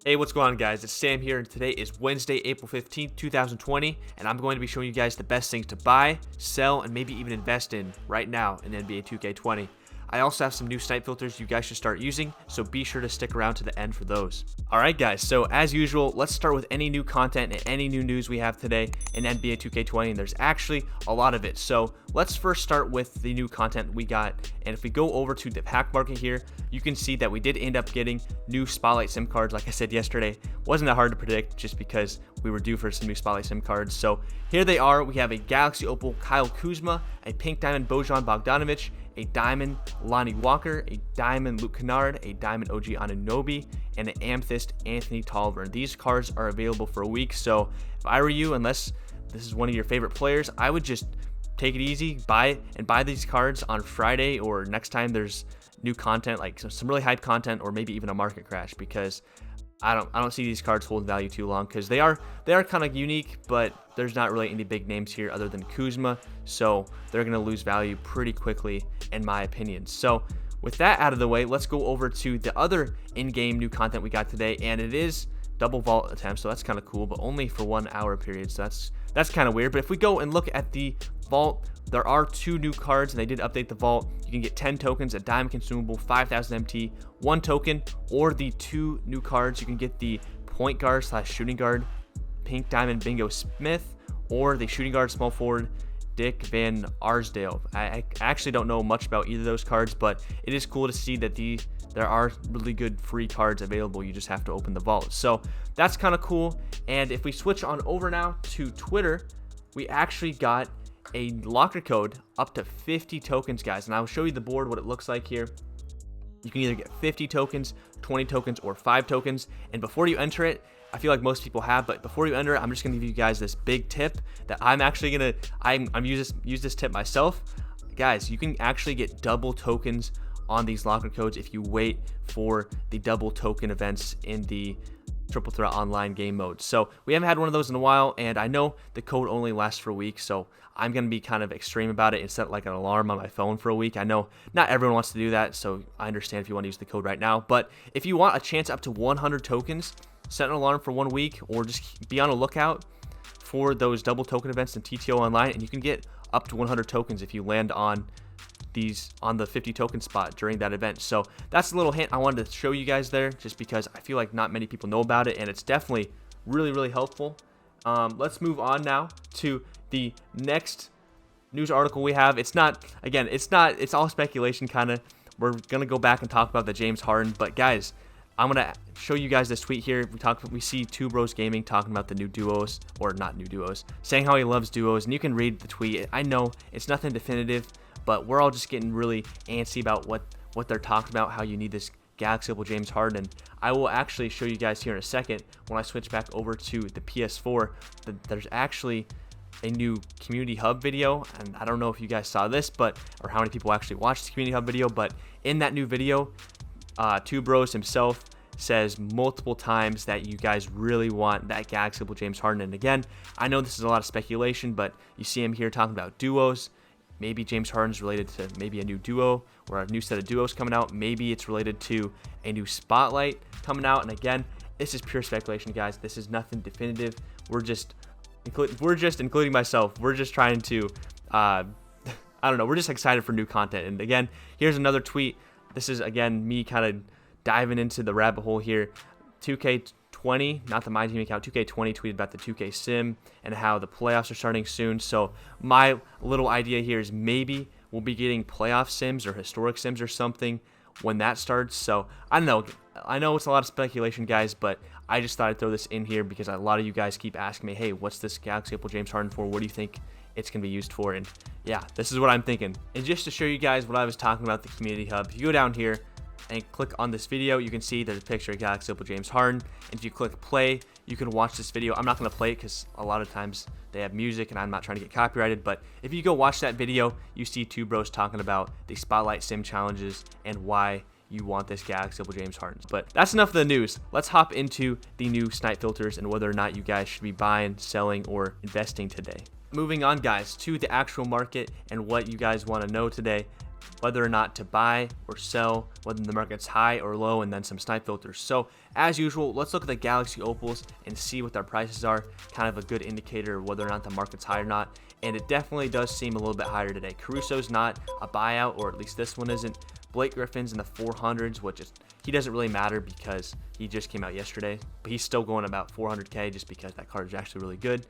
Hey, what's going on, guys? It's Sam here, and today is Wednesday, April 15th, 2020, and I'm going to be showing you guys the best things to buy, sell, and maybe even invest in right now in NBA 2K20. I also have some new snipe filters you guys should start using, so be sure to stick around to the end for those. Alright guys, so as usual, let's start with any new content and any new news we have today in NBA 2K20, and there's actually a lot of it. So let's first start with the new content we got, and if we go over to the pack market here, you can see that we did end up getting new Spotlight SIM cards. Like I said yesterday, wasn't that hard to predict just because we were due for some new Spotlight SIM cards. So here they are. We have a Galaxy Opal Kyle Kuzma, a Pink Diamond Bojan Bogdanovic, a Diamond Lonnie Walker, a Diamond Luke Kennard, a Diamond OG Anunoby, and an Amethyst Anthony Tolliver. These cards are available for a week, so if I were you, unless this is one of your favorite players, I would just take it easy, buy these cards on Friday or next time there's new content, like some really hype content, or maybe even a market crash, because I don't see these cards holding value too long, because they are kind of unique, but there's not really any big names here other than Kuzma, so they're going to lose value pretty quickly in my opinion. So with that out of the way, let's go over to the other in-game new content we got today, and it is double vault attempts, so that's kind of cool, but only for 1 hour period, so that's kind of weird. But if we go and look at the vault, there are 2 new cards, and they did update the vault. You can get 10 tokens, a diamond consumable, 5,000 MT, 1 token, or the 2 new cards. You can get the point guard / shooting guard, Pink Diamond Bingo Smith, or the shooting guard small forward, Dick Van Arsdale. I actually don't know much about either of those cards, but it is cool to see that there are really good free cards available. You just have to open the vault. So that's kind of cool. And if we switch on over now to Twitter, we actually got a locker code up to 50 tokens, guys, and I'll show you the board, what it looks like here. You can either get 50 tokens, 20 tokens, or 5 tokens, and before you enter it, I feel like most people have, but before you enter it, I'm just gonna give you guys this big tip that I'm use this tip myself. Guys, you can actually get double tokens on these locker codes if you wait for the double token events in the Triple Threat Online game mode. So we haven't had one of those in a while, and I know the code only lasts for a week, so I'm going to be kind of extreme about it and set like an alarm on my phone for a week. I know not everyone wants to do that, so I understand if you want to use the code right now, but if you want a chance up to 100 tokens, set an alarm for 1 week, or just be on a lookout for those double token events in TTO Online, and you can get up to 100 tokens if you land on the 50 token spot during that event. So that's a little hint I wanted to show you guys there, just because I feel like not many people know about it, and it's definitely really helpful. Let's move on now to the next news article we have. It's all speculation kind of. We're gonna go back and talk about the James Harden, but guys, I'm gonna show you guys this tweet here. We see 2Bros Gaming talking about the new duos, or not new duos, saying how he loves duos, and you can read the tweet. I know it's nothing definitive, but we're all just getting really antsy about what they're talking about, how you need this Galaxy Opal James Harden. And I will actually show you guys here in a second when I switch back over to the PS4 that there's actually a new community hub video, and I don't know if you guys saw this, or how many people actually watched the community hub video, but in that new video, 2Bros himself says multiple times that you guys really want that Galaxy Opal James Harden. And again, I know this is a lot of speculation, but you see him here talking about duos. Maybe James Harden's related to maybe a new duo or a new set of duos coming out. Maybe it's related to a new Spotlight coming out. And again, this is pure speculation, guys. This is nothing definitive. We're just including myself. We're just trying to, I don't know. We're just excited for new content. And again, here's another tweet. This is again me kind of diving into the rabbit hole here. 2K20, not the Myteam account, 2K20 tweeted about the 2K sim and how the playoffs are starting soon. So my little idea here is maybe we'll be getting playoff sims or historic sims or something when that starts. So I don't know. I know it's a lot of speculation, guys, but I just thought I'd throw this in here because a lot of you guys keep asking me, hey, what's this Galaxy Opal James Harden for? What do you think it's going to be used for? And yeah, this is what I'm thinking. And just to show you guys what I was talking about, the community hub, if you go down here and click on this video, you can see there's a picture of Galaxy Opal James Harden, and if you click play, you can watch this video. I'm not going to play it because a lot of times they have music and I'm not trying to get copyrighted, but if you go watch that video, you see 2Bros talking about the Spotlight Sim challenges and why you want this Galaxy Opal James Harden. But that's enough of the news. Let's hop into the new snipe filters and whether or not you guys should be buying, selling, or investing today. Moving on, guys, to the actual market and what you guys want to know today. whether or not to buy or sell, whether the market's high or low, and then some snipe filters. So as usual, let's look at the Galaxy Opals and see what their prices are, kind of a good indicator of whether or not the market's high or not. And it definitely does seem a little bit higher today. Caruso's not a buyout, or at least this one isn't. Blake Griffin's in the 400s, which is, he doesn't really matter because he just came out yesterday, but he's still going about 400k just because that card is actually really good.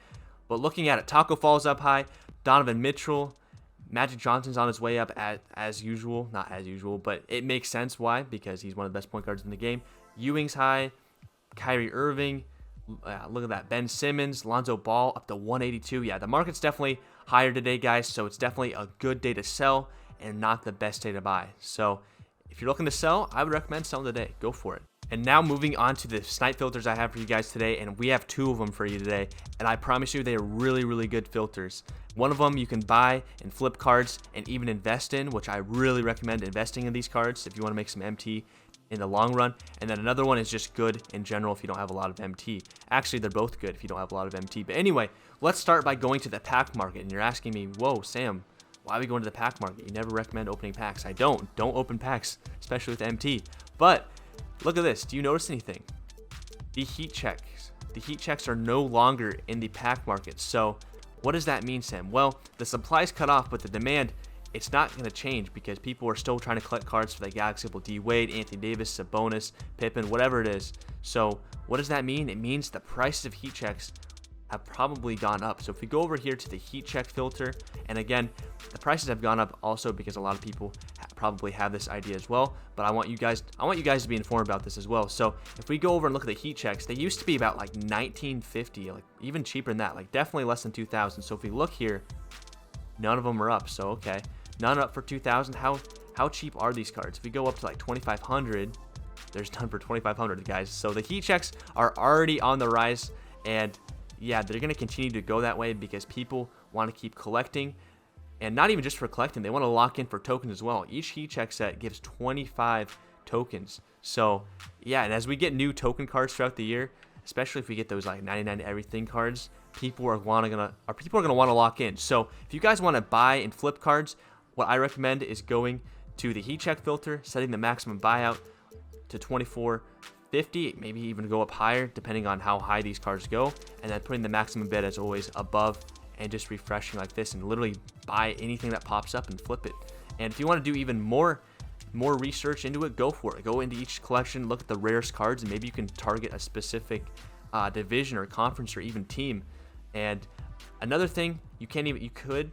But looking at it, Taco Fall's up high, Donovan Mitchell, Magic Johnson's on his way up as usual. Not as usual, but it makes sense why, because he's one of the best point guards in the game. Ewing's high, Kyrie Irving, look at that, Ben Simmons, Lonzo Ball up to 182. Yeah, the market's definitely higher today, guys, so it's definitely a good day to sell and not the best day to buy. So if you're looking to sell, I would recommend selling today. Go for it. And now moving on to the snipe filters I have for you guys today, and we have 2 of them for you today, and I promise you they are really, really good filters. One of them you can buy and flip cards and even invest in, which I really recommend investing in these cards if you want to make some MT in the long run. And then another one is just good in general if you don't have a lot of MT. Actually, they're both good if you don't have a lot of MT. But anyway, let's start by going to the pack market. And you're asking me, whoa, Sam, why are we going to the pack market? You never recommend opening packs. I don't open packs, especially with MT. But look at this. Do you notice anything? The heat checks are no longer in the pack market. So what does that mean, Sam? Well, the supply's cut off, but the demand, it's not going to change because people are still trying to collect cards for the Galaxy Opal, D Wade, Anthony Davis, Sabonis, Pippen, whatever it is. So what does that mean? It means the prices of heat checks have probably gone up. So if we go over here to the heat check filter, and again, the prices have gone up also because a lot of people probably have this idea as well, but I want you guys to be informed about this as well. So if we go over and look at the heat checks, they used to be about like 1950, like even cheaper than that, like definitely less than 2000. So if we look here, none of them are up. So okay, none up for 2000. How cheap are these cards? If we go up to like 2500, there's none for 2500, guys. So the heat checks are already on the rise, and yeah, they're going to continue to go that way because people want to keep collecting, and not even just for collecting, they want to lock in for tokens as well. Each heat check set gives 25 tokens. So yeah, and as we get new token cards throughout the year, especially if we get those like 99 everything cards, people are going to want to lock in. So if you guys want to buy and flip cards, what I recommend is going to the heat check filter, setting the maximum buyout to 2450, maybe even go up higher depending on how high these cards go, and then putting the maximum bid as always above, and just refreshing like this and literally buy anything that pops up and flip it. And if you want to do even more research into it, go for it. Go into each collection, look at the rarest cards, and maybe you can target a specific division or conference or even team. And another thing, you could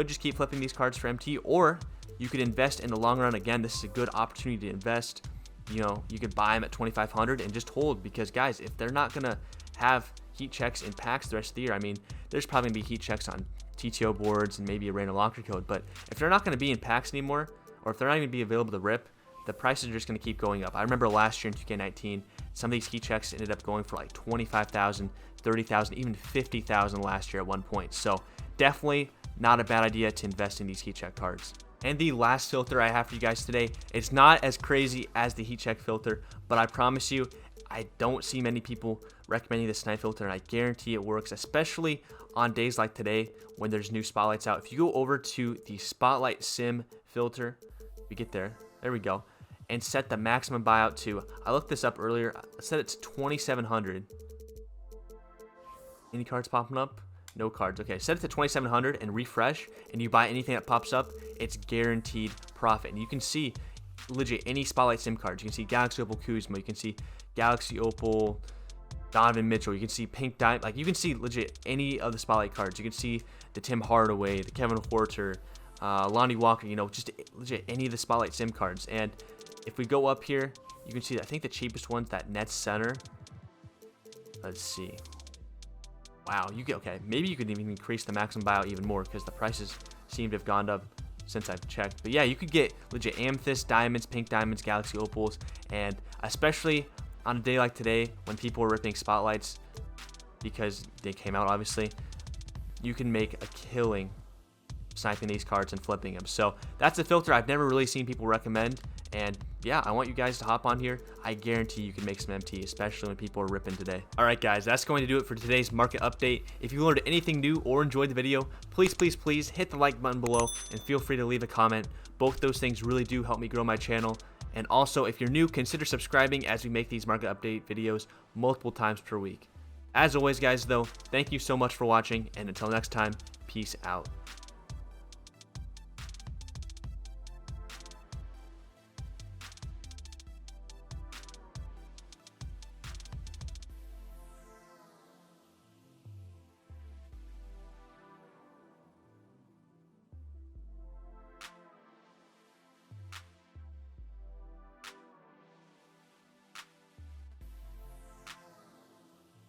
just keep flipping these cards for MT, or you could invest in the long run. Again, this is a good opportunity to invest. You know, you could buy them at 2500 and just hold, because guys, if they're not gonna have heat checks in packs the rest of the year, I mean, there's probably gonna be heat checks on TTO boards and maybe a random locker code, but if they're not gonna be in packs anymore, or if they're not gonna be available to rip, the prices are just gonna keep going up. I remember last year in 2K19, some of these heat checks ended up going for like 25,000, 30,000, even 50,000 last year at one point. So definitely not a bad idea to invest in these heat check cards. And the last filter I have for you guys today, it's not as crazy as the heat check filter, but I promise you, I don't see many people recommending the snipe filter, and I guarantee it works, especially on days like today when there's new spotlights out. If you go over to the spotlight sim filter, we get there we go, and set the maximum buyout to, I looked this up earlier, I set it to 2700. Any cards popping up? No cards. Okay, set it to 2700 and refresh, and you buy anything that pops up, it's guaranteed profit. And you can see legit any spotlight sim cards. You can see Galaxy Opal Kuzma, you can see Galaxy Opal Donovan Mitchell, you can see Pink Diamond, like you can see legit any of the spotlight cards. You can see the Tim Hardaway, the Kevin Porter, Lonnie Walker, you know, just legit any of the spotlight sim cards. And if we go up here, you can see, I think the cheapest one's that Nets center. Let's see. Wow, okay, maybe you could even increase the maximum buyout even more, because the prices seem to have gone up since I've checked. But yeah, you could get legit amethyst, diamonds, pink diamonds, Galaxy Opals, and especially on a day like today when people are ripping spotlights because they came out, obviously, you can make a killing sniping these cards and flipping them. So that's a filter I've never really seen people recommend, And yeah, I want you guys to hop on here. I guarantee you can make some MT, especially when people are ripping today. All right, guys, that's going to do it for today's market update. If you learned anything new or enjoyed the video, please hit the like button below and feel free to leave a comment. Both those things really do help me grow my channel. And also, if you're new, consider subscribing as we make these market update videos multiple times per week. As always, guys, though, thank you so much for watching, and until next time, peace out.